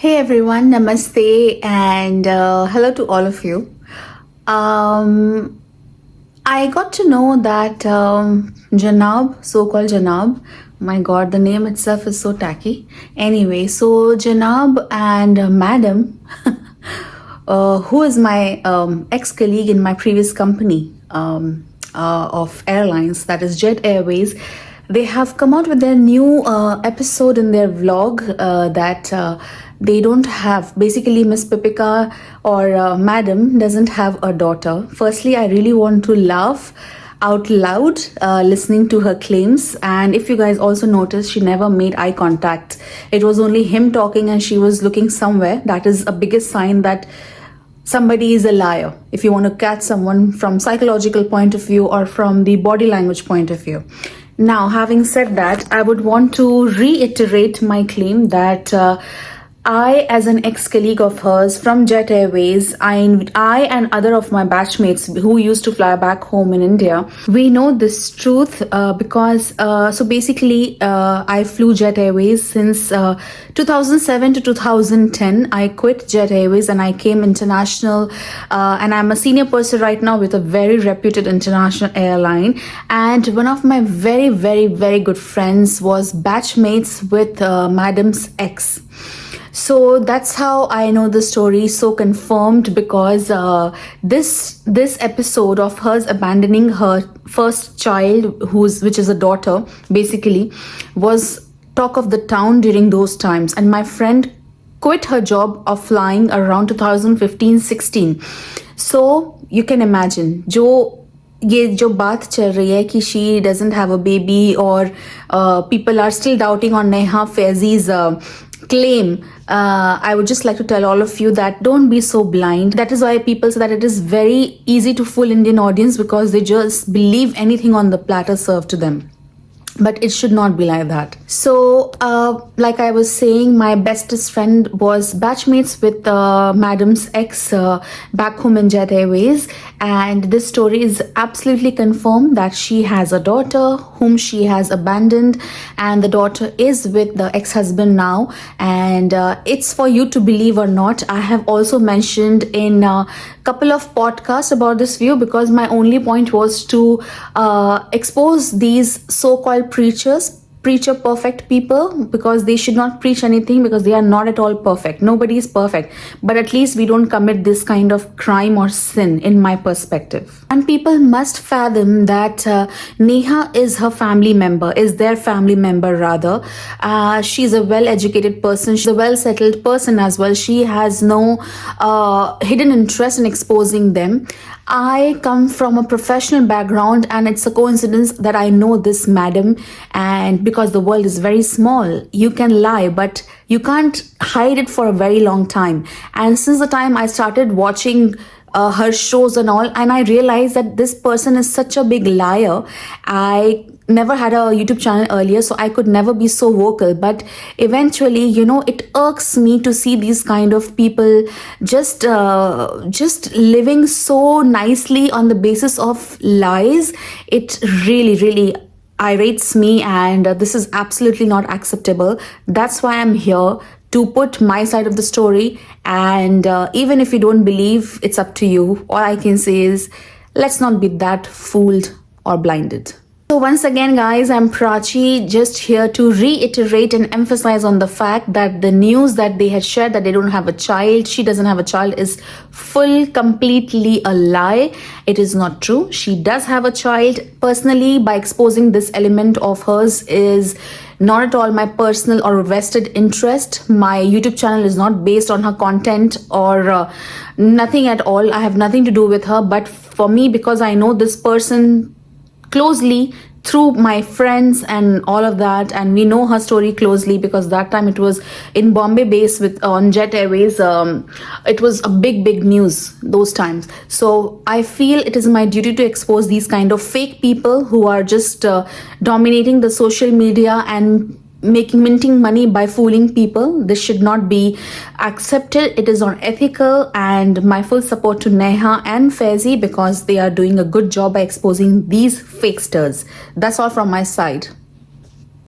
Hey everyone, namaste and hello to all of you. I got to know that Janab, so-called Janab, my god, the name itself is so tacky. Anyway, so Janab and Madam, who is my ex-colleague in my previous company of airlines, that is Jet Airways, they have come out with their new episode in their vlog that they don't have. Basically, Miss Pipika or Madam doesn't have a daughter. Firstly, I really want to laugh out loud listening to her claims. And if you guys also noticed, she never made eye contact. It was only him talking and she was looking somewhere. That is a biggest sign that somebody is a liar, if you want to catch someone from psychological point of view or from the body language point of view. Now, having said that, I would want to reiterate my claim that I, as an ex-colleague of hers from Jet Airways, I and other of my batchmates who used to fly back home in India, we know this truth because, so basically, I flew Jet Airways since 2007 to 2010. I quit Jet Airways and I came international, and I'm a senior person right now with a very reputed international airline. And one of my very, very, very good friends was batchmates with Madam's ex. So that's how I know the story so confirmed, because this episode of hers abandoning her first child, which is a daughter, basically, was talk of the town during those times. And my friend quit her job of flying around 2015-16. So you can imagine, ये जो बात चल रही है कि she doesn't have a baby, or people are still doubting on Neha Faizi's claim. I would just like to tell all of you that don't be so blind. That is why people say that it is very easy to fool Indian audience, because they just believe anything on the platter served to them. But it should not be like that. So, like I was saying, my bestest friend was batchmates with Madam's ex back home in Jet Airways. And this story is absolutely confirmed that she has a daughter whom she has abandoned. And the daughter is with the ex-husband now. And it's for you to believe or not. I have also mentioned in a couple of podcasts about this view, because my only point was to expose these so-called preacher perfect people, because they should not preach anything, because they are not at all perfect. Nobody is perfect, but at least we don't commit this kind of crime or sin, in my perspective. And people must fathom that Neha is her family member, is their family member rather. She's a well-educated person, she's a well-settled person as well. She has no hidden interest in exposing them. I come from a professional background, and it's a coincidence that I know this madam. And because the world is very small, you can lie, but you can't hide it for a very long time. And since the time I started watching her shows and all, and I realized that this person is such a big liar. I never had a YouTube channel earlier, so I could never be so vocal. But eventually, it irks me to see these kind of people just living so nicely on the basis of lies. It really, really irates me, and this is absolutely not acceptable. That's why I'm here to put my side of the story. And even if you don't believe, it's up to you. All I can say is, let's not be that fooled or blinded. So once again, guys, I'm Prachi, just here to reiterate and emphasize on the fact that the news that they had shared that they don't have a child, she doesn't have a child, is completely a lie. It is not true. She does have a child. Personally, by exposing this element of hers is not at all my personal or vested interest. My YouTube channel is not based on her content or nothing at all. I have nothing to do with her. But for me, because I know this person closely through my friends and all of that, and we know her story closely, because that time it was in Bombay base on Jet Airways. It was a big news those times. So I feel it is my duty to expose these kind of fake people who are just dominating the social media and minting money by fooling people. This should not be accepted. It is not ethical, and my full support to Neha and Faizi, because they are doing a good job by exposing these fakesters. That's all from my side.